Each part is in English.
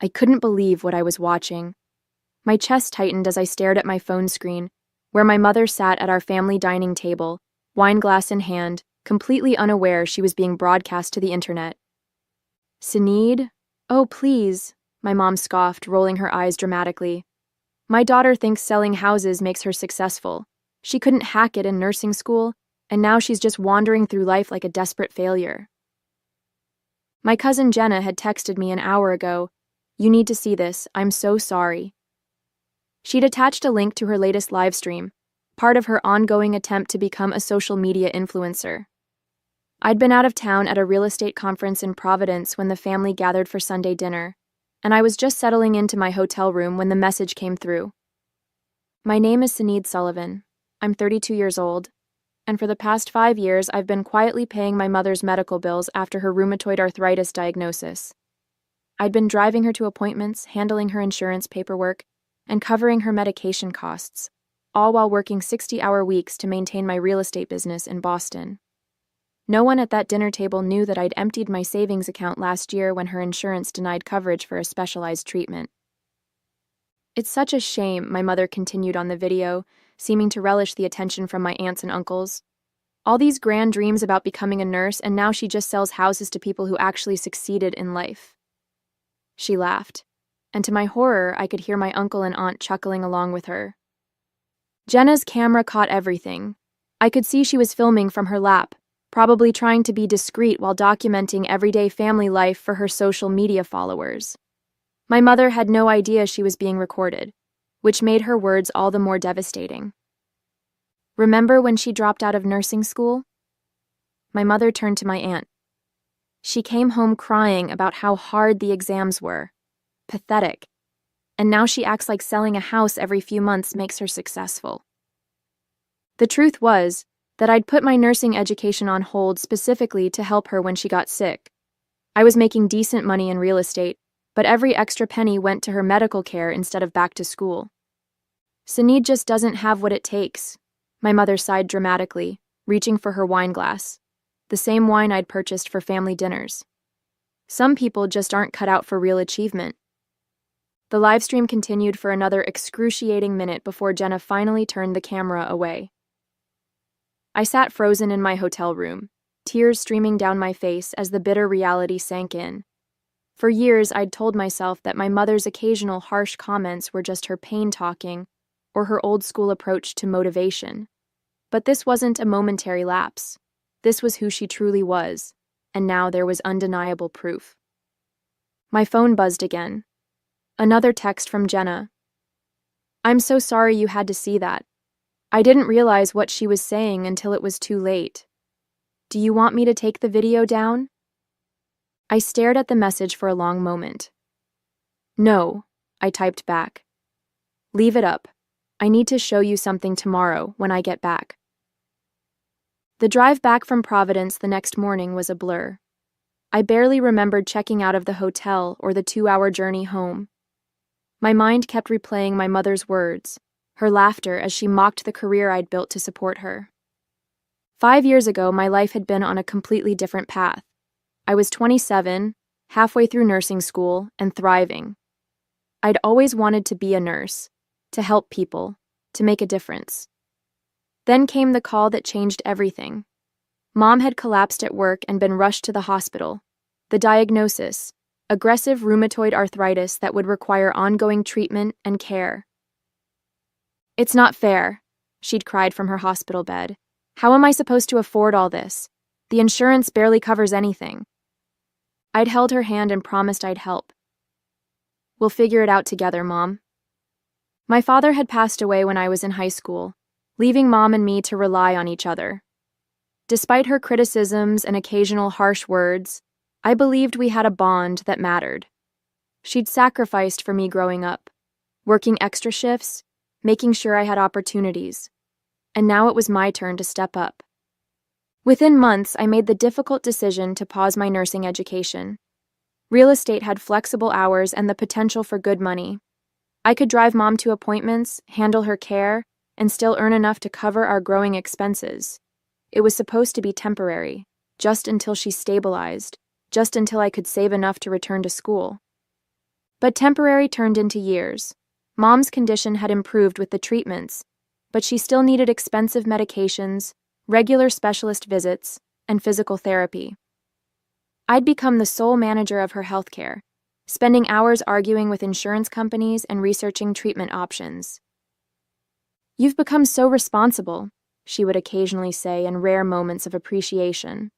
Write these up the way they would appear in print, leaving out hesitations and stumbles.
I couldn't believe what I was watching. My chest tightened as I stared at my phone screen, where my mother sat at our family dining table, wine glass in hand, completely unaware she was being broadcast to the internet. "Sinead? Oh, please," my mom scoffed, rolling her eyes dramatically. "My daughter thinks selling houses makes her successful. She couldn't hack it in nursing school, and now she's just wandering through life like a desperate failure." My cousin Jenna had texted me an hour ago, "You need to see this, I'm so sorry." She'd attached a link to her latest live stream, part of her ongoing attempt to become a social media influencer. I'd been out of town at a real estate conference in Providence when the family gathered for Sunday dinner, and I was just settling into my hotel room when the message came through. "My name is Sinead Sullivan. I'm 32 years old, and for the past 5 years I've been quietly paying my mother's medical bills after her rheumatoid arthritis diagnosis. I'd been driving her to appointments, handling her insurance paperwork, and covering her medication costs, all while working 60-hour weeks to maintain my real estate business in Boston. No one at that dinner table knew that I'd emptied my savings account last year when her insurance denied coverage for a specialized treatment. It's such a shame," my mother continued on the video, seeming to relish the attention from my aunts and uncles. "All these grand dreams about becoming a nurse, and now she just sells houses to people who actually succeeded in life." She laughed, and to my horror, I could hear my uncle and aunt chuckling along with her. Jenna's camera caught everything. I could see she was filming from her lap, probably trying to be discreet while documenting everyday family life for her social media followers. My mother had no idea she was being recorded, which made her words all the more devastating. "Remember when she dropped out of nursing school?" My mother turned to my aunt. "She came home crying about how hard the exams were. Pathetic. And now she acts like selling a house every few months makes her successful." The truth was that I'd put my nursing education on hold specifically to help her when she got sick. I was making decent money in real estate, but every extra penny went to her medical care instead of back to school. "Sinead just doesn't have what it takes," my mother sighed dramatically, reaching for her wine glass, the same wine I'd purchased for family dinners. "Some people just aren't cut out for real achievement." The livestream continued for another excruciating minute before Jenna finally turned the camera away. I sat frozen in my hotel room, tears streaming down my face as the bitter reality sank in. For years, I'd told myself that my mother's occasional harsh comments were just her pain talking or her old-school approach to motivation. But this wasn't a momentary lapse. This was who she truly was, and now there was undeniable proof. My phone buzzed again. Another text from Jenna. "I'm so sorry you had to see that. I didn't realize what she was saying until it was too late. Do you want me to take the video down?" I stared at the message for a long moment. "No," I typed back. "Leave it up. I need to show you something tomorrow when I get back." The drive back from Providence the next morning was a blur. I barely remembered checking out of the hotel or the 2-hour journey home. My mind kept replaying my mother's words, her laughter as she mocked the career I'd built to support her. 5 years ago, my life had been on a completely different path. I was 27, halfway through nursing school, and thriving. I'd always wanted to be a nurse, to help people, to make a difference. Then came the call that changed everything. Mom had collapsed at work and been rushed to the hospital. The diagnosis: aggressive rheumatoid arthritis that would require ongoing treatment and care. "It's not fair," she'd cried from her hospital bed. "How am I supposed to afford all this? The insurance barely covers anything." I'd held her hand and promised I'd help. "We'll figure it out together, Mom." My father had passed away when I was in high school, leaving Mom and me to rely on each other. Despite her criticisms and occasional harsh words, I believed we had a bond that mattered. She'd sacrificed for me growing up, working extra shifts, making sure I had opportunities, and now it was my turn to step up. Within months, I made the difficult decision to pause my nursing education. Real estate had flexible hours and the potential for good money. I could drive Mom to appointments, handle her care, and still earn enough to cover our growing expenses. It was supposed to be temporary, just until she stabilized, just until I could save enough to return to school. But temporary turned into years. Mom's condition had improved with the treatments, but she still needed expensive medications, regular specialist visits, and physical therapy. I'd become the sole manager of her healthcare, spending hours arguing with insurance companies and researching treatment options. "You've become so responsible," she would occasionally say in rare moments of appreciation.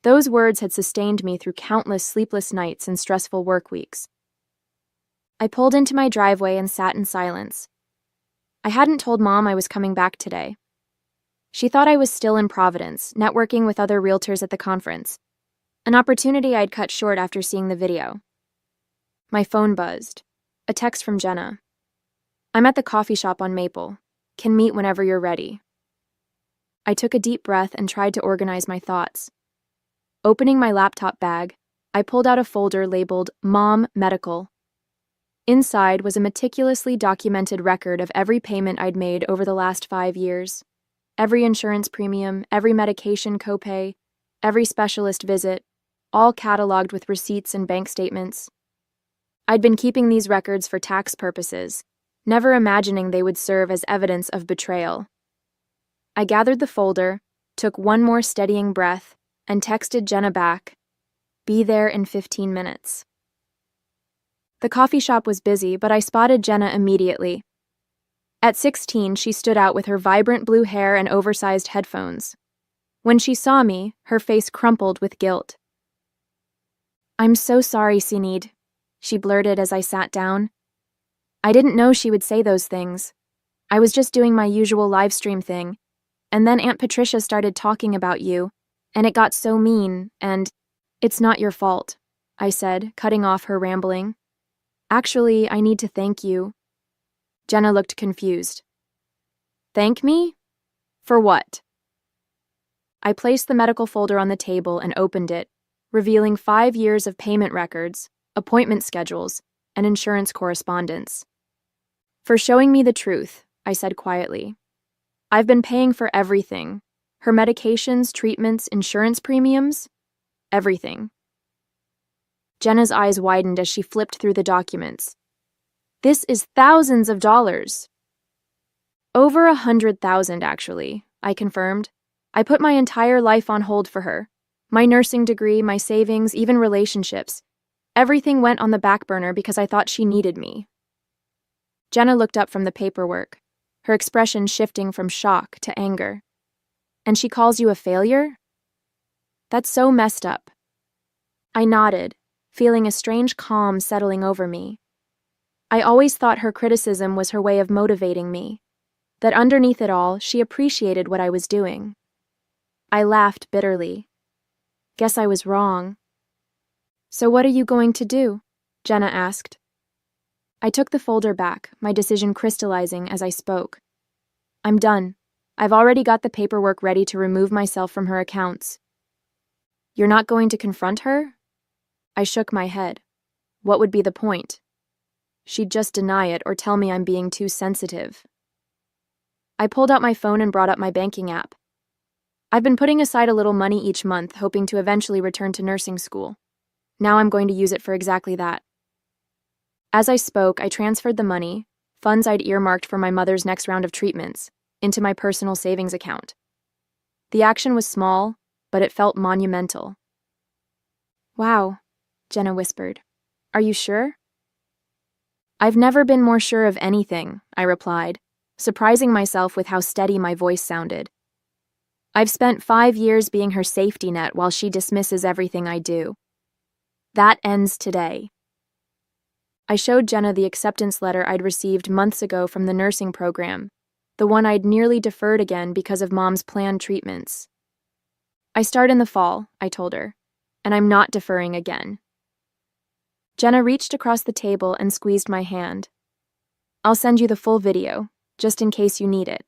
Those words had sustained me through countless sleepless nights and stressful work weeks. I pulled into my driveway and sat in silence. I hadn't told Mom I was coming back today. She thought I was still in Providence, networking with other realtors at the conference, an opportunity I'd cut short after seeing the video. My phone buzzed. A text from Jenna. "I'm at the coffee shop on Maple. Can meet whenever you're ready." I took a deep breath and tried to organize my thoughts. Opening my laptop bag, I pulled out a folder labeled Mom Medical. Inside was a meticulously documented record of every payment I'd made over the last 5 years. Every insurance premium, every medication copay, every specialist visit, all cataloged with receipts and bank statements. I'd been keeping these records for tax purposes, never imagining they would serve as evidence of betrayal. I gathered the folder, took one more steadying breath, and texted Jenna back, "Be there in 15 minutes." The coffee shop was busy, but I spotted Jenna immediately. At 16, she stood out with her vibrant blue hair and oversized headphones. When she saw me, her face crumpled with guilt. "I'm so sorry, Sinead," she blurted as I sat down. "I didn't know she would say those things. I was just doing my usual live stream thing, and then Aunt Patricia started talking about you, and it got so mean, and it's not your fault," I said, cutting off her rambling. "Actually, I need to thank you." Jenna looked confused. "Thank me? For what?" I placed the medical folder on the table and opened it, revealing 5 years of payment records, appointment schedules, and insurance correspondence. "For showing me the truth," I said quietly. "I've been paying for everything. Her medications, treatments, insurance premiums, everything." Jenna's eyes widened as she flipped through the documents. "This is thousands of dollars." "Over 100,000, actually," I confirmed. "I put my entire life on hold for her. My nursing degree, my savings, even relationships. Everything went on the back burner because I thought she needed me." Jenna looked up from the paperwork, her expression shifting from shock to anger. "And she calls you a failure? That's so messed up." I nodded, feeling a strange calm settling over me. I always thought her criticism was her way of motivating me, that underneath it all, she appreciated what I was doing. I laughed bitterly. Guess I was wrong. "So what are you going to do?" Jenna asked. I took the folder back, my decision crystallizing as I spoke. "I'm done. I've already got the paperwork ready to remove myself from her accounts." "You're not going to confront her?" I shook my head. What would be the point? She'd just deny it or tell me I'm being too sensitive. I pulled out my phone and brought up my banking app. I've been putting aside a little money each month, hoping to eventually return to nursing school. Now I'm going to use it for exactly that. As I spoke, I transferred the money, funds I'd earmarked for my mother's next round of treatments, into my personal savings account. The action was small, but it felt monumental. "Wow," Jenna whispered. "Are you sure?" "I've never been more sure of anything," I replied, surprising myself with how steady my voice sounded. "I've spent 5 years being her safety net while she dismisses everything I do. That ends today." I showed Jenna the acceptance letter I'd received months ago from the nursing program, the one I'd nearly deferred again because of Mom's planned treatments. "I start in the fall," I told her, "and I'm not deferring again." Jenna reached across the table and squeezed my hand. "I'll send you the full video, just in case you need it."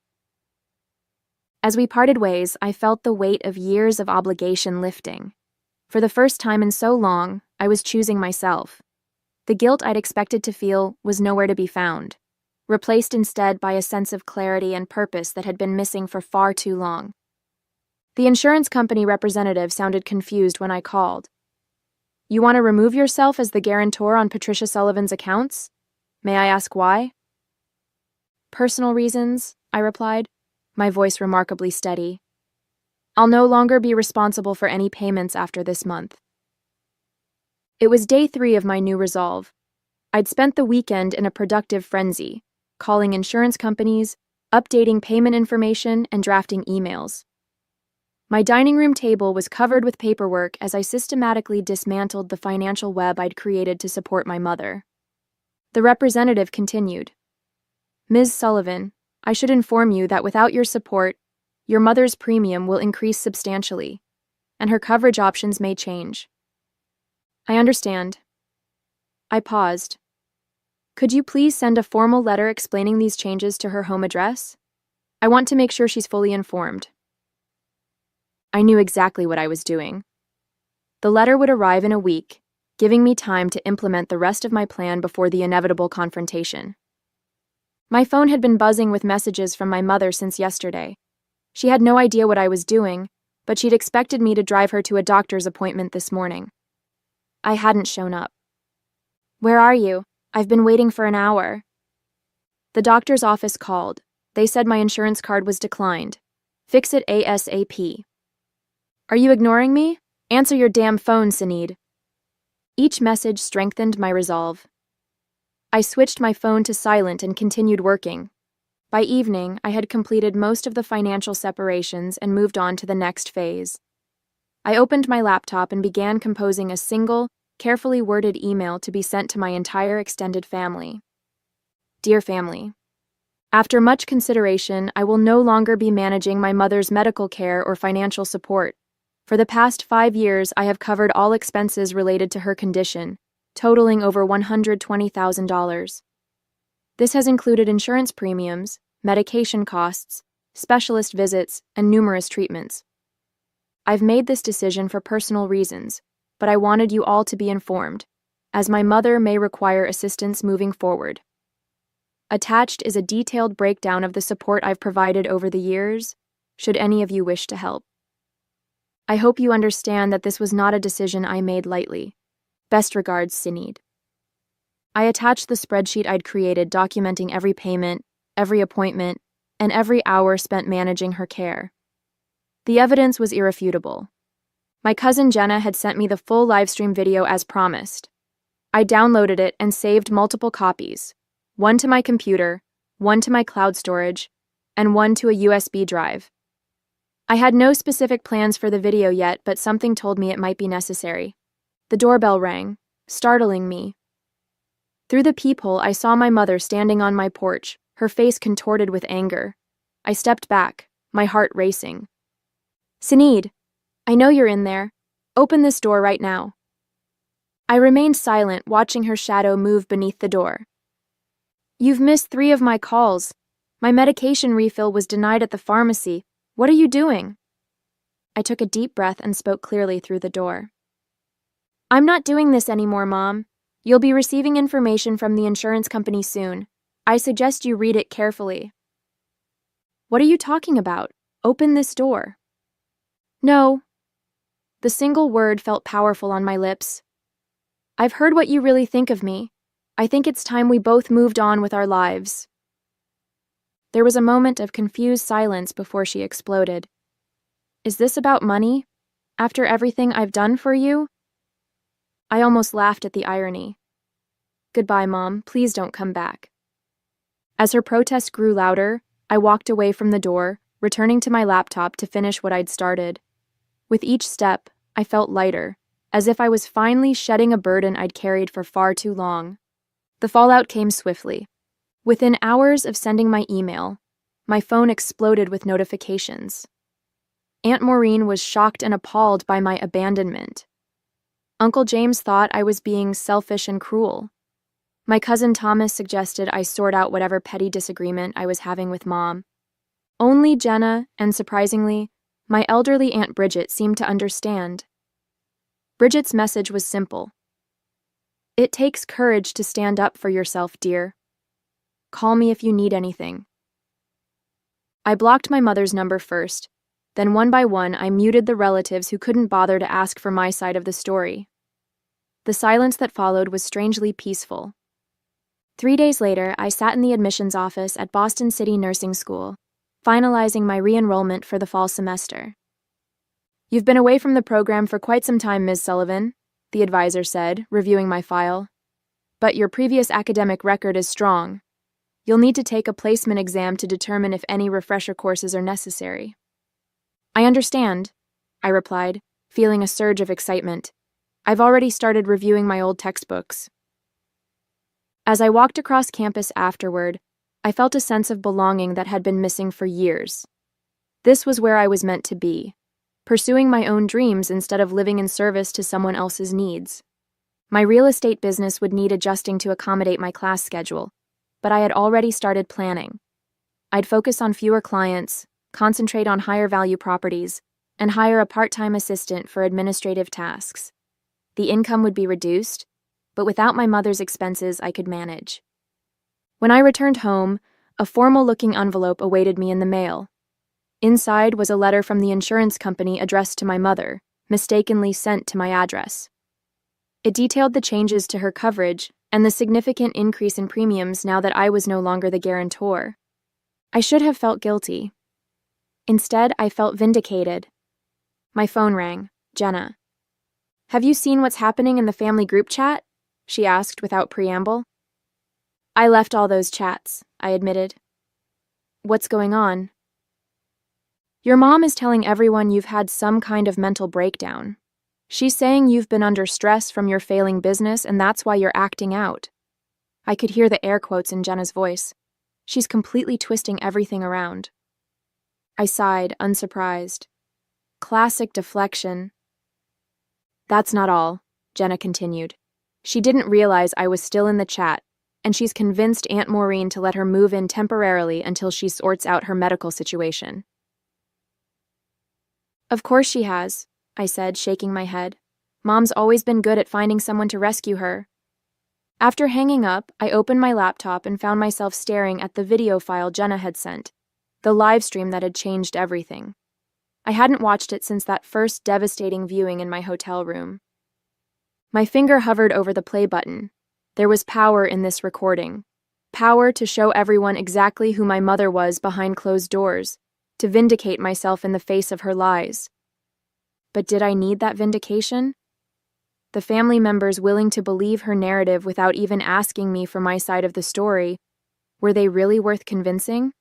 As we parted ways, I felt the weight of years of obligation lifting. For the first time in so long, I was choosing myself. The guilt I'd expected to feel was nowhere to be found, replaced instead by a sense of clarity and purpose that had been missing for far too long. The insurance company representative sounded confused when I called. You want to remove yourself as the guarantor on Patricia Sullivan's accounts? May I ask why? Personal reasons, I replied, my voice remarkably steady. I'll no longer be responsible for any payments after this month. It was day 3 of my new resolve. I'd spent the weekend in a productive frenzy, calling insurance companies, updating payment information, and drafting emails. My dining room table was covered with paperwork as I systematically dismantled the financial web I'd created to support my mother. The representative continued. Ms. Sullivan, I should inform you that without your support, your mother's premium will increase substantially, and her coverage options may change. I understand. I paused. Could you please send a formal letter explaining these changes to her home address? I want to make sure she's fully informed. I knew exactly what I was doing. The letter would arrive in a week, giving me time to implement the rest of my plan before the inevitable confrontation. My phone had been buzzing with messages from my mother since yesterday. She had no idea what I was doing, but she'd expected me to drive her to a doctor's appointment this morning. I hadn't shown up. Where are you? I've been waiting for an hour. The doctor's office called. They said my insurance card was declined. Fix it ASAP. Are you ignoring me? Answer your damn phone, Sinead. Each message strengthened my resolve. I switched my phone to silent and continued working. By evening, I had completed most of the financial separations and moved on to the next phase. I opened my laptop and began composing a single, carefully worded email to be sent to my entire extended family. Dear family, after much consideration, I will no longer be managing my mother's medical care or financial support. For the past 5 years, I have covered all expenses related to her condition, totaling over $120,000. This has included insurance premiums, medication costs, specialist visits, and numerous treatments. I've made this decision for personal reasons, but I wanted you all to be informed, as my mother may require assistance moving forward. Attached is a detailed breakdown of the support I've provided over the years, should any of you wish to help. I hope you understand that this was not a decision I made lightly. Best regards, Sinead. I attached the spreadsheet I'd created documenting every payment, every appointment, and every hour spent managing her care. The evidence was irrefutable. My cousin Jenna had sent me the full livestream video as promised. I downloaded it and saved multiple copies, one to my computer, one to my cloud storage, and one to a USB drive. I had no specific plans for the video yet, but something told me it might be necessary. The doorbell rang, startling me. Through the peephole, I saw my mother standing on my porch, her face contorted with anger. I stepped back, my heart racing. Sinead, I know you're in there. Open this door right now. I remained silent, watching her shadow move beneath the door. You've missed 3 of my calls. My medication refill was denied at the pharmacy. What are you doing? I took a deep breath and spoke clearly through the door. I'm not doing this anymore, Mom. You'll be receiving information from the insurance company soon. I suggest you read it carefully. What are you talking about? Open this door. No. The single word felt powerful on my lips. I've heard what you really think of me. I think it's time we both moved on with our lives. There was a moment of confused silence before she exploded. Is this about money? After everything I've done for you? I almost laughed at the irony. Goodbye, Mom. Please don't come back. As her protest grew louder, I walked away from the door, returning to my laptop to finish what I'd started. With each step, I felt lighter, as if I was finally shedding a burden I'd carried for far too long. The fallout came swiftly. Within hours of sending my email, my phone exploded with notifications. Aunt Maureen was shocked and appalled by my abandonment. Uncle James thought I was being selfish and cruel. My cousin Thomas suggested I sort out whatever petty disagreement I was having with Mom. Only Jenna, and surprisingly, my elderly Aunt Bridget seemed to understand. Bridget's message was simple. It takes courage to stand up for yourself, dear. Call me if you need anything. I blocked my mother's number first, then one by one I muted the relatives who couldn't bother to ask for my side of the story. The silence that followed was strangely peaceful. 3 days later, I sat in the admissions office at Boston City Nursing School, finalizing my re-enrollment for the fall semester. "You've been away from the program for quite some time, Ms. Sullivan," the advisor said, reviewing my file. "But your previous academic record is strong. You'll need to take a placement exam to determine if any refresher courses are necessary." "I understand," I replied, feeling a surge of excitement. "I've already started reviewing my old textbooks." As I walked across campus afterward, I felt a sense of belonging that had been missing for years. This was where I was meant to be, pursuing my own dreams instead of living in service to someone else's needs. My real estate business would need adjusting to accommodate my class schedule, but I had already started planning. I'd focus on fewer clients, concentrate on higher-value properties, and hire a part-time assistant for administrative tasks. The income would be reduced, but without my mother's expenses, I could manage. When I returned home, a formal-looking envelope awaited me in the mail. Inside was a letter from the insurance company addressed to my mother, mistakenly sent to my address. It detailed the changes to her coverage and the significant increase in premiums now that I was no longer the guarantor. I should have felt guilty. Instead, I felt vindicated. My phone rang. Jenna. "Have you seen what's happening in the family group chat?" she asked without preamble. "I left all those chats," I admitted. "What's going on?" "Your mom is telling everyone you've had some kind of mental breakdown. She's saying you've been under stress from your failing business and that's why you're acting out." I could hear the air quotes in Jenna's voice. She's completely twisting everything around. I sighed, unsurprised. Classic deflection. "That's not all," Jenna continued. "She didn't realize I was still in the chat, and she's convinced Aunt Maureen to let her move in temporarily until she sorts out her medical situation." "Of course she has," I said, shaking my head. "Mom's always been good at finding someone to rescue her." After hanging up, I opened my laptop and found myself staring at the video file Jenna had sent, the live stream that had changed everything. I hadn't watched it since that first devastating viewing in my hotel room. My finger hovered over the play button. There was power in this recording. Power to show everyone exactly who my mother was behind closed doors, to vindicate myself in the face of her lies. But did I need that vindication? The family members willing to believe her narrative without even asking me for my side of the story, were they really worth convincing?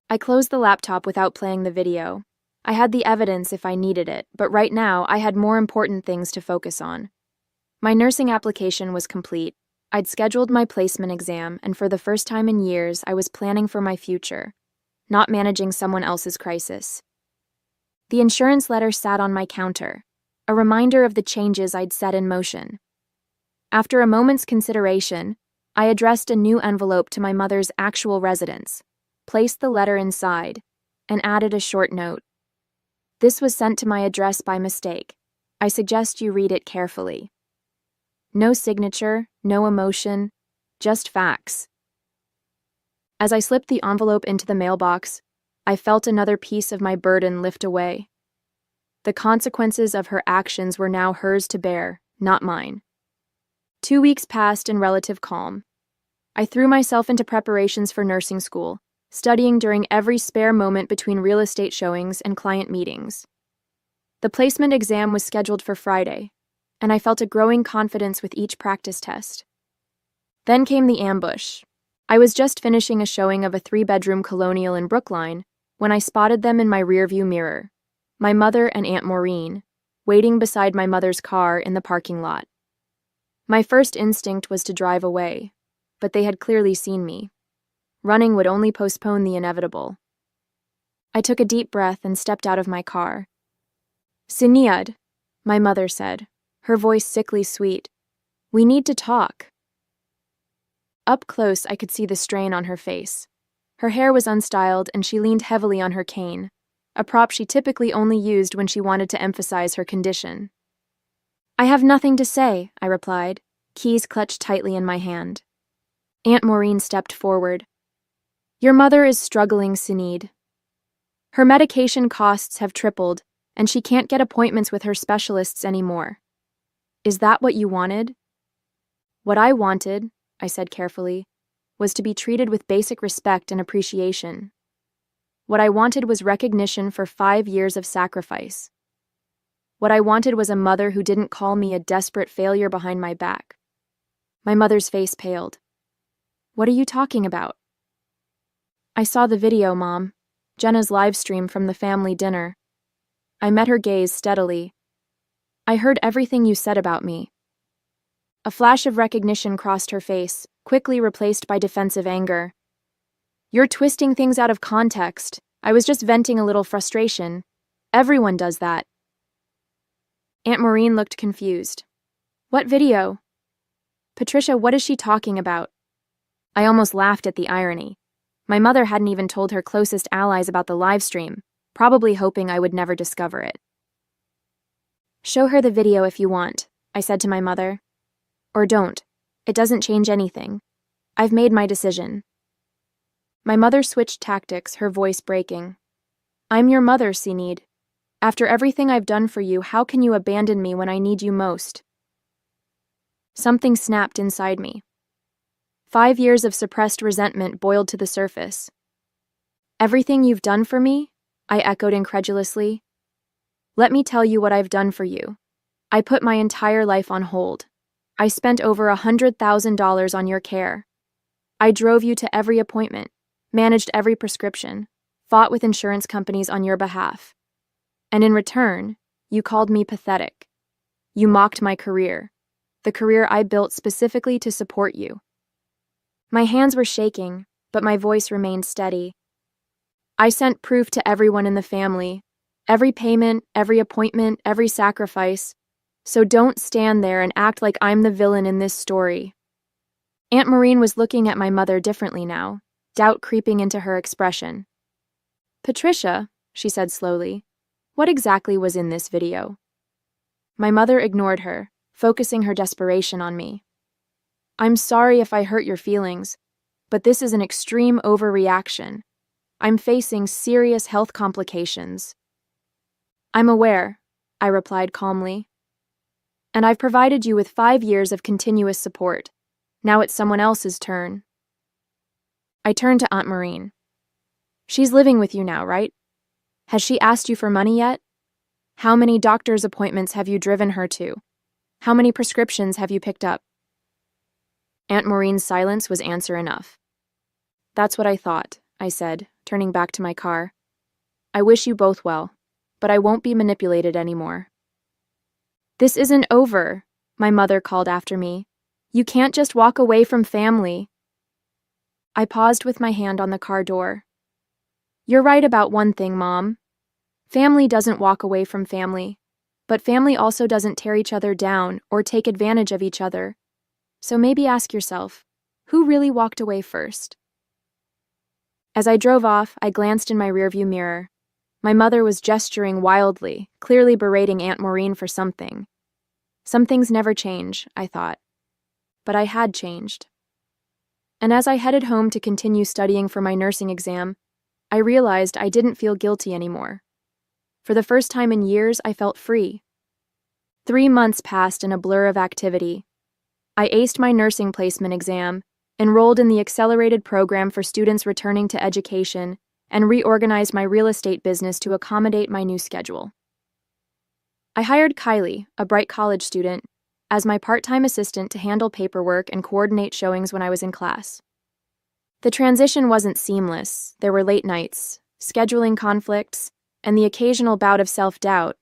I closed the laptop without playing the video. I had the evidence if I needed it, but right now I had more important things to focus on. My nursing application was complete. I'd scheduled my placement exam, and for the first time in years, I was planning for my future, not managing someone else's crisis. The insurance letter sat on my counter, a reminder of the changes I'd set in motion. After a moment's consideration, I addressed a new envelope to my mother's actual residence, placed the letter inside, and added a short note. "This was sent to my address by mistake. I suggest you read it carefully." No signature, no emotion, just facts. As I slipped the envelope into the mailbox, I felt another piece of my burden lift away. The consequences of her actions were now hers to bear, not mine. 2 weeks passed in relative calm. I threw myself into preparations for nursing school, studying during every spare moment between real estate showings and client meetings. The placement exam was scheduled for Friday, and I felt a growing confidence with each practice test. Then came the ambush. I was just finishing a showing of a 3-bedroom colonial in Brookline when I spotted them in my rearview mirror, my mother and Aunt Maureen, waiting beside my mother's car in the parking lot. My first instinct was to drive away, but they had clearly seen me. Running would only postpone the inevitable. I took a deep breath and stepped out of my car. "Sinead," my mother said, her voice sickly sweet. "We need to talk." Up close, I could see the strain on her face. Her hair was unstyled and she leaned heavily on her cane, a prop she typically only used when she wanted to emphasize her condition. "I have nothing to say," I replied, keys clutched tightly in my hand. Aunt Maureen stepped forward. "Your mother is struggling, Sinead. Her medication costs have tripled, and she can't get appointments with her specialists anymore. Is that what you wanted? What I wanted, I said carefully, was to be treated with basic respect and appreciation. What I wanted was recognition for 5 years of sacrifice. What I wanted was a mother who didn't call me a desperate failure behind my back. My mother's face paled. What are you talking about? I saw the video, Mom. Jenna's live stream from the family dinner. I met her gaze steadily. I heard everything you said about me. A flash of recognition crossed her face, quickly replaced by defensive anger. You're twisting things out of context. I was just venting a little frustration. Everyone does that. Aunt Maureen looked confused. What video? Patricia, what is she talking about? I almost laughed at the irony. My mother hadn't even told her closest allies about the live stream, probably hoping I would never discover it. Show her the video if you want, I said to my mother. Or don't. It doesn't change anything. I've made my decision. My mother switched tactics, her voice breaking. I'm your mother, Sinead. After everything I've done for you, how can you abandon me when I need you most? Something snapped inside me. 5 years of suppressed resentment boiled to the surface. Everything you've done for me? I echoed incredulously. Let me tell you what I've done for you. I put my entire life on hold. I spent over $100,000 on your care. I drove you to every appointment, managed every prescription, fought with insurance companies on your behalf. And in return, you called me pathetic. You mocked my career, the career I built specifically to support you. My hands were shaking, but my voice remained steady. I sent proof to everyone in the family, every payment, every appointment, every sacrifice. So don't stand there and act like I'm the villain in this story. Aunt Maureen was looking at my mother differently now, doubt creeping into her expression. Patricia, she said slowly, what exactly was in this video? My mother ignored her, focusing her desperation on me. I'm sorry if I hurt your feelings, but this is an extreme overreaction. I'm facing serious health complications. I'm aware, I replied calmly. And I've provided you with 5 years of continuous support. Now it's someone else's turn. I turned to Aunt Maureen. She's living with you now, right? Has she asked you for money yet? How many doctor's appointments have you driven her to? How many prescriptions have you picked up? Aunt Maureen's silence was answer enough. That's what I thought, I said, turning back to my car. I wish you both well, but I won't be manipulated anymore. This isn't over, my mother called after me. You can't just walk away from family. I paused with my hand on the car door. You're right about one thing, Mom. Family doesn't walk away from family, but family also doesn't tear each other down or take advantage of each other. So maybe ask yourself, who really walked away first? As I drove off, I glanced in my rearview mirror. My mother was gesturing wildly, clearly berating Aunt Maureen for something. Some things never change, I thought. But I had changed. And as I headed home to continue studying for my nursing exam, I realized I didn't feel guilty anymore. For the first time in years, I felt free. 3 months passed in a blur of activity. I aced my nursing placement exam, enrolled in the accelerated program for students returning to education, and reorganized my real estate business to accommodate my new schedule. I hired Kylie, a bright college student, as my part-time assistant to handle paperwork and coordinate showings when I was in class. The transition wasn't seamless. There were late nights, scheduling conflicts, and the occasional bout of self-doubt,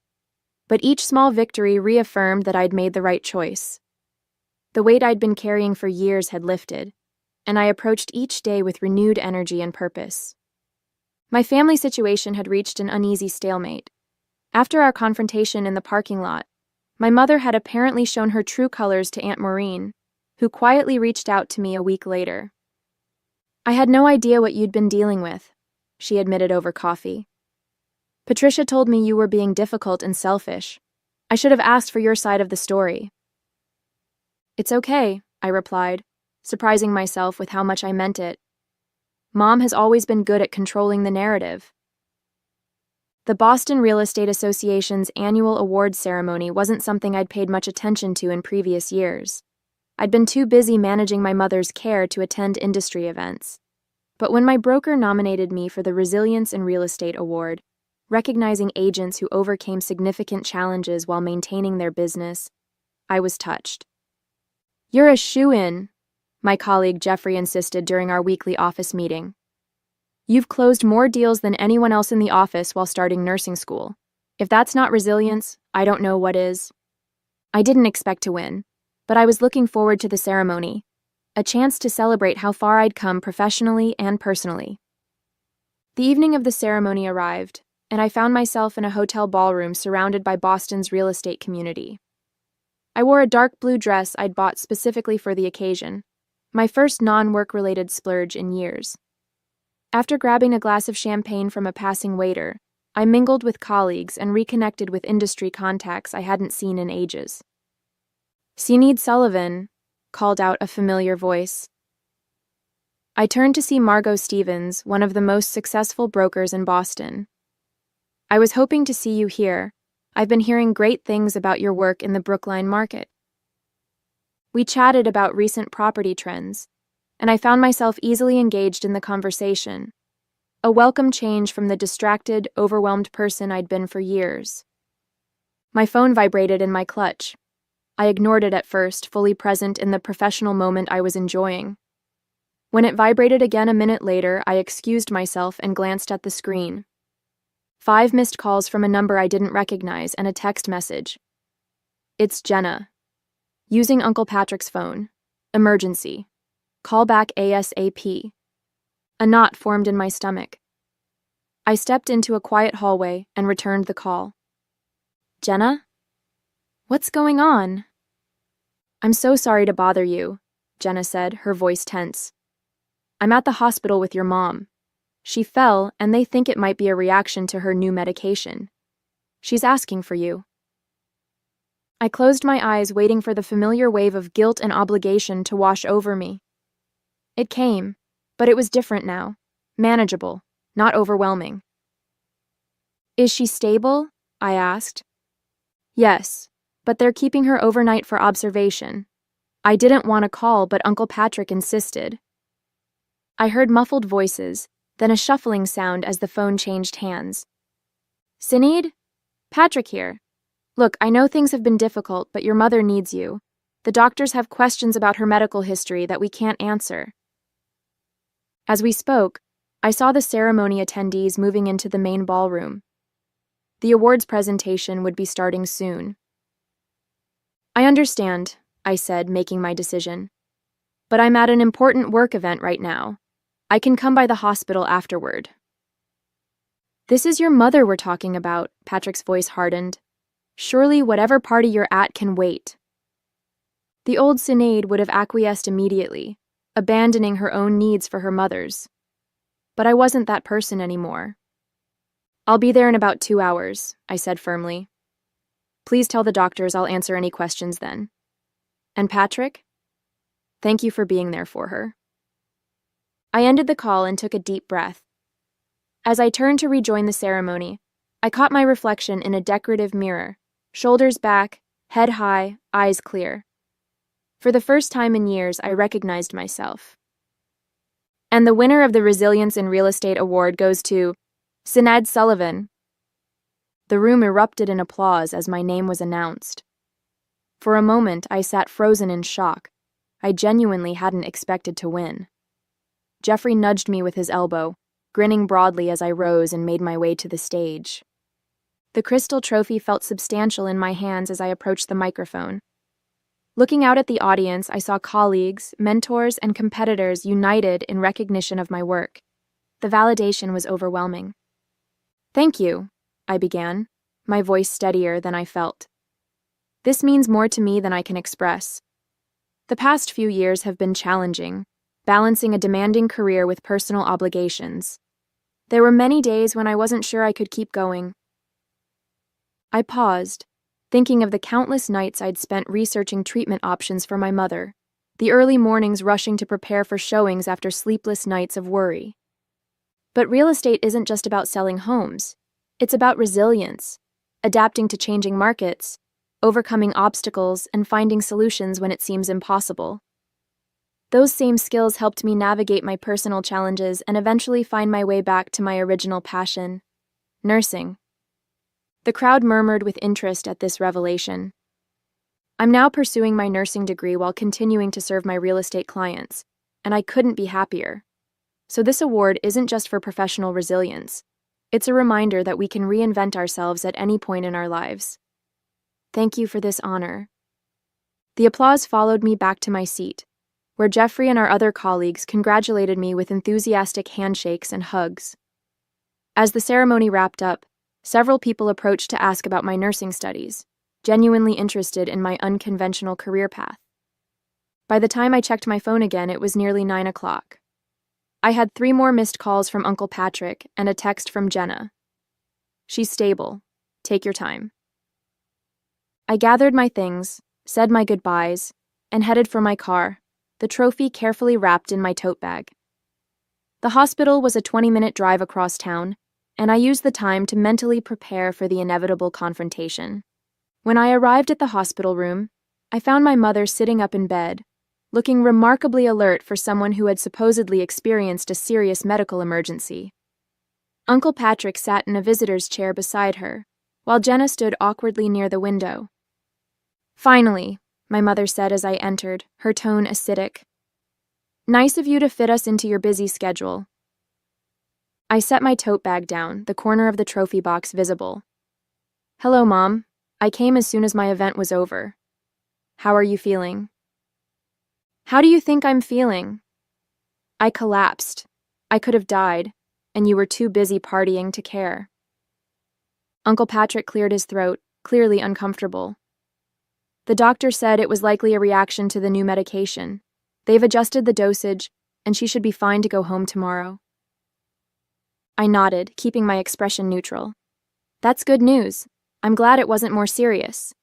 but each small victory reaffirmed that I'd made the right choice. The weight I'd been carrying for years had lifted, and I approached each day with renewed energy and purpose. My family situation had reached an uneasy stalemate. After our confrontation in the parking lot, my mother had apparently shown her true colors to Aunt Maureen, who quietly reached out to me a week later. I had no idea what you'd been dealing with, she admitted over coffee. Patricia told me you were being difficult and selfish. I should have asked for your side of the story. It's okay, I replied, surprising myself with how much I meant it. Mom has always been good at controlling the narrative. The Boston Real Estate Association's annual awards ceremony wasn't something I'd paid much attention to in previous years. I'd been too busy managing my mother's care to attend industry events. But when my broker nominated me for the Resilience in Real Estate Award, recognizing agents who overcame significant challenges while maintaining their business, I was touched. "You're a shoo-in," my colleague Jeffrey insisted during our weekly office meeting. "You've closed more deals than anyone else in the office while starting nursing school. If that's not resilience, I don't know what is." I didn't expect to win, but I was looking forward to the ceremony, a chance to celebrate how far I'd come professionally and personally. The evening of the ceremony arrived, and I found myself in a hotel ballroom surrounded by Boston's real estate community. I wore a dark blue dress I'd bought specifically for the occasion, my first non-work-related splurge in years. After grabbing a glass of champagne from a passing waiter, I mingled with colleagues and reconnected with industry contacts I hadn't seen in ages. "Sinead Sullivan," called out a familiar voice. I turned to see Margot Stevens, one of the most successful brokers in Boston. "I was hoping to see you here. I've been hearing great things about your work in the Brookline market." We chatted about recent property trends, and I found myself easily engaged in the conversation, a welcome change from the distracted, overwhelmed person I'd been for years. My phone vibrated in my clutch. I ignored it at first, fully present in the professional moment I was enjoying. When it vibrated again a minute later, I excused myself and glanced at the screen. 5 missed calls from a number I didn't recognize and a text message. "It's Jenna. Using Uncle Patrick's phone. Emergency. Call back ASAP." A knot formed in my stomach. I stepped into a quiet hallway and returned the call. "Jenna? What's going on?" "I'm so sorry to bother you," Jenna said, her voice tense. "I'm at the hospital with your mom. She fell, and they think it might be a reaction to her new medication. She's asking for you." I closed my eyes, waiting for the familiar wave of guilt and obligation to wash over me. It came, but it was different now, manageable, not overwhelming. "Is she stable?" I asked. "Yes, but they're keeping her overnight for observation. I didn't want to call, but Uncle Patrick insisted." I heard muffled voices, then a shuffling sound as the phone changed hands. "Sinead? Patrick here. Look, I know things have been difficult, but your mother needs you. The doctors have questions about her medical history that we can't answer." As we spoke, I saw the ceremony attendees moving into the main ballroom. The awards presentation would be starting soon. "I understand," I said, making my decision. "But I'm at an important work event right now. I can come by the hospital afterward." "This is your mother we're talking about," Patrick's voice hardened. "Surely whatever party you're at can wait." The old Sinead would have acquiesced immediately, abandoning her own needs for her mother's. But I wasn't that person anymore. "I'll be there in about 2 hours," I said firmly. "Please tell the doctors I'll answer any questions then. And Patrick? Thank you for being there for her." I ended the call and took a deep breath. As I turned to rejoin the ceremony, I caught my reflection in a decorative mirror, shoulders back, head high, eyes clear. For the first time in years, I recognized myself. "And the winner of the Resilience in Real Estate Award goes to Sinead Sullivan." The room erupted in applause as my name was announced. For a moment, I sat frozen in shock. I genuinely hadn't expected to win. Jeffrey nudged me with his elbow, grinning broadly as I rose and made my way to the stage. The crystal trophy felt substantial in my hands as I approached the microphone. Looking out at the audience, I saw colleagues, mentors, and competitors united in recognition of my work. The validation was overwhelming. "Thank you," I began, my voice steadier than I felt. "This means more to me than I can express. The past few years have been challenging, balancing a demanding career with personal obligations. There were many days when I wasn't sure I could keep going." I paused, thinking of the countless nights I'd spent researching treatment options for my mother, the early mornings rushing to prepare for showings after sleepless nights of worry. But real estate isn't just about selling homes. It's about resilience, adapting to changing markets, overcoming obstacles, and finding solutions when it seems impossible. Those same skills helped me navigate my personal challenges and eventually find my way back to my original passion, nursing. The crowd murmured with interest at this revelation. I'm now pursuing my nursing degree while continuing to serve my real estate clients, and I couldn't be happier. So this award isn't just for professional resilience. It's a reminder that we can reinvent ourselves at any point in our lives. Thank you for this honor. The applause followed me back to my seat, where Jeffrey and our other colleagues congratulated me with enthusiastic handshakes and hugs. As the ceremony wrapped up, several people approached to ask about my nursing studies, genuinely interested in my unconventional career path. By the time I checked my phone again, it was nearly 9 o'clock. I had 3 more missed calls from Uncle Patrick and a text from Jenna. She's stable. Take your time. I gathered my things, said my goodbyes, and headed for my car, the trophy carefully wrapped in my tote bag. The hospital was a 20-minute drive across town, and I used the time to mentally prepare for the inevitable confrontation. When I arrived at the hospital room, I found my mother sitting up in bed, looking remarkably alert for someone who had supposedly experienced a serious medical emergency. Uncle Patrick sat in a visitor's chair beside her, while Jenna stood awkwardly near the window. Finally, my mother said as I entered, her tone acidic. Nice of you to fit us into your busy schedule. I set my tote bag down, the corner of the trophy box visible. Hello, Mom. I came as soon as my event was over. How are you feeling? How do you think I'm feeling? I collapsed. I could have died, and you were too busy partying to care. Uncle Patrick cleared his throat, clearly uncomfortable. The doctor said it was likely a reaction to the new medication. They've adjusted the dosage, and she should be fine to go home tomorrow. I nodded, keeping my expression neutral. That's good news. I'm glad it wasn't more serious.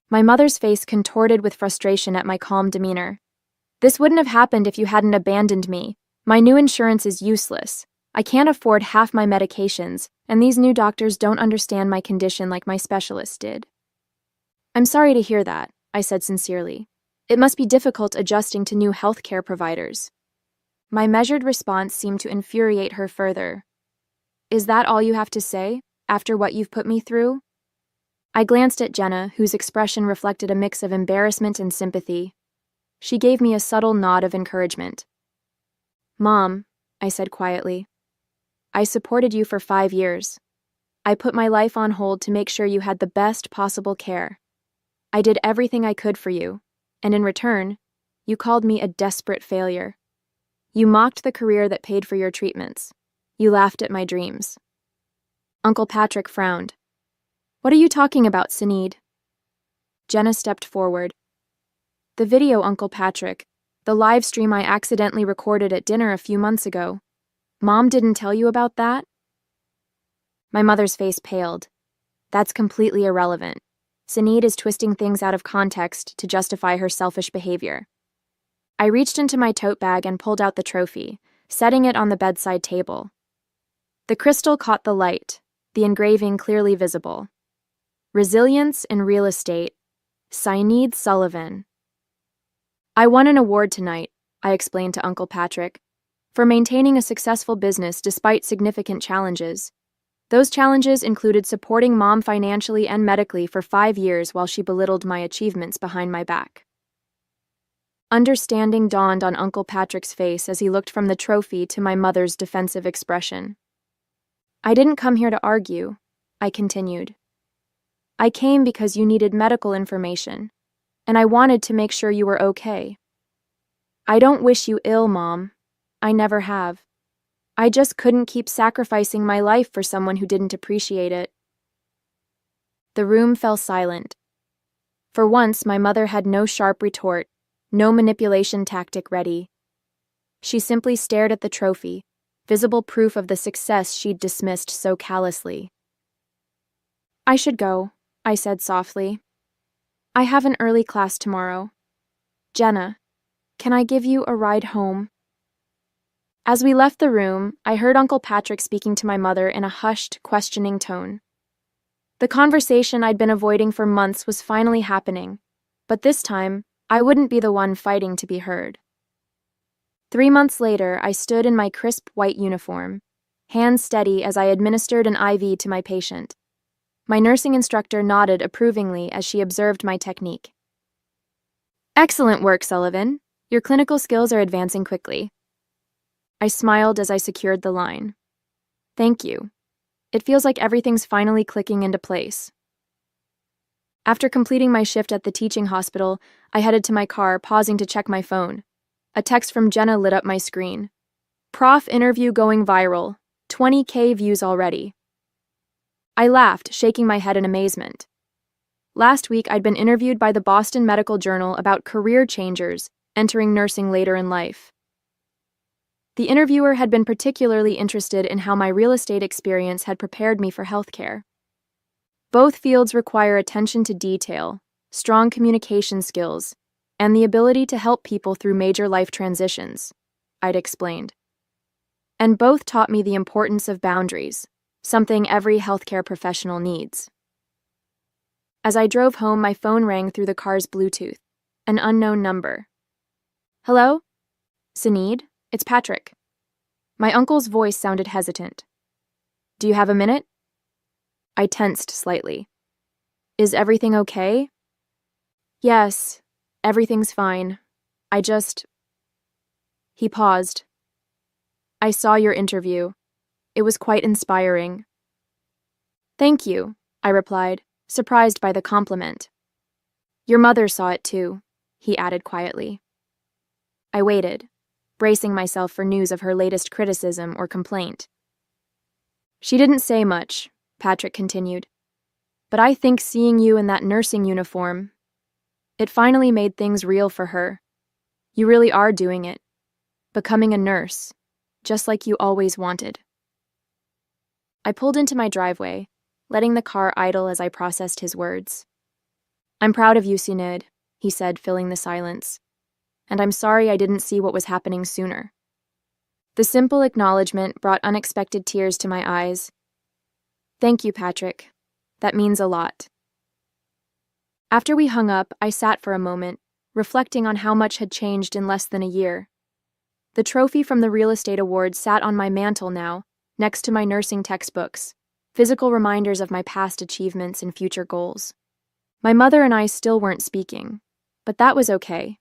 My mother's face contorted with frustration at my calm demeanor. This wouldn't have happened if you hadn't abandoned me. My new insurance is useless. I can't afford half my medications, and these new doctors don't understand my condition like my specialist did. I'm sorry to hear that, I said sincerely. It must be difficult adjusting to new healthcare providers. My measured response seemed to infuriate her further. Is that all you have to say, after what you've put me through? I glanced at Jenna, whose expression reflected a mix of embarrassment and sympathy. She gave me a subtle nod of encouragement. Mom, I said quietly, I supported you for 5 years. I put my life on hold to make sure you had the best possible care. I did everything I could for you, and in return, you called me a desperate failure. You mocked the career that paid for your treatments. You laughed at my dreams. Uncle Patrick frowned. What are you talking about, Sinead? Jenna stepped forward. The video, Uncle Patrick. The live stream I accidentally recorded at dinner a few months ago. Mom didn't tell you about that? My mother's face paled. That's completely irrelevant. Sinead is twisting things out of context to justify her selfish behavior. I reached into my tote bag and pulled out the trophy, setting it on the bedside table. The crystal caught the light, the engraving clearly visible. Resilience in Real Estate, Sinead Sullivan. I won an award tonight, I explained to Uncle Patrick, for maintaining a successful business despite significant challenges. Those challenges included supporting Mom financially and medically for 5 years while she belittled my achievements behind my back. Understanding dawned on Uncle Patrick's face as he looked from the trophy to my mother's defensive expression. I didn't come here to argue, I continued. I came because you needed medical information, and I wanted to make sure you were okay. I don't wish you ill, Mom. I never have. I just couldn't keep sacrificing my life for someone who didn't appreciate it. The room fell silent. For once, my mother had no sharp retort, no manipulation tactic ready. She simply stared at the trophy, visible proof of the success she'd dismissed so callously. I should go, I said softly. I have an early class tomorrow. Jenna, can I give you a ride home? As we left the room, I heard Uncle Patrick speaking to my mother in a hushed, questioning tone. The conversation I'd been avoiding for months was finally happening, but this time, I wouldn't be the one fighting to be heard. 3 months later, I stood in my crisp white uniform, hands steady as I administered an IV to my patient. My nursing instructor nodded approvingly as she observed my technique. "Excellent work, Sullivan. Your clinical skills are advancing quickly." I smiled as I secured the line. "Thank you. It feels like everything's finally clicking into place." After completing my shift at the teaching hospital, I headed to my car, pausing to check my phone. A text from Jenna lit up my screen. "Prof interview going viral. 20K views already." I laughed, shaking my head in amazement. Last week, I'd been interviewed by the Boston Medical Journal about career changers entering nursing later in life. The interviewer had been particularly interested in how my real estate experience had prepared me for healthcare. Both fields require attention to detail, strong communication skills, and the ability to help people through major life transitions, I'd explained. And both taught me the importance of boundaries, something every healthcare professional needs. As I drove home, my phone rang through the car's Bluetooth, an unknown number. "Hello? Sinead? It's Patrick." My uncle's voice sounded hesitant. "Do you have a minute?" I tensed slightly. "Is everything okay?" "Yes, everything's fine. He paused. "I saw your interview. It was quite inspiring." "Thank you," I replied, surprised by the compliment. "Your mother saw it too," he added quietly. I waited, bracing myself for news of her latest criticism or complaint. "She didn't say much," Patrick continued, "but I think seeing you in that nursing uniform, it finally made things real for her. You really are doing it, becoming a nurse, just like you always wanted." I pulled into my driveway, letting the car idle as I processed his words. "I'm proud of you, Sinead," he said, filling the silence. "And I'm sorry I didn't see what was happening sooner." The simple acknowledgement brought unexpected tears to my eyes. "Thank you, Patrick. That means a lot." After we hung up, I sat for a moment, reflecting on how much had changed in less than a year. The trophy from the real estate award sat on my mantle now, next to my nursing textbooks, physical reminders of my past achievements and future goals. My mother and I still weren't speaking, but that was okay.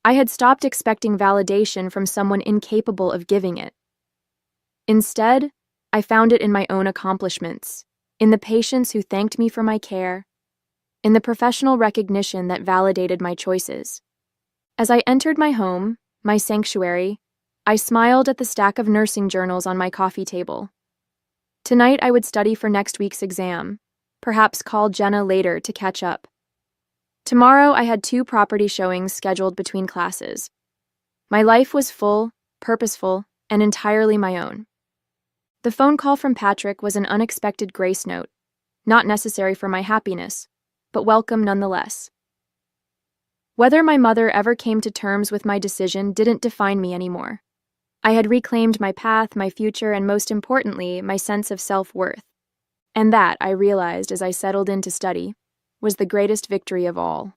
I had stopped expecting validation from someone incapable of giving it. Instead, I found it in my own accomplishments, in the patients who thanked me for my care, in the professional recognition that validated my choices. As I entered my home, my sanctuary, I smiled at the stack of nursing journals on my coffee table. Tonight I would study for next week's exam, perhaps call Jenna later to catch up. Tomorrow I had 2 property showings scheduled between classes. My life was full, purposeful, and entirely my own. The phone call from Patrick was an unexpected grace note, not necessary for my happiness, but welcome nonetheless. Whether my mother ever came to terms with my decision didn't define me anymore. I had reclaimed my path, my future, and most importantly, my sense of self-worth. And that, I realized as I settled in to study, was the greatest victory of all.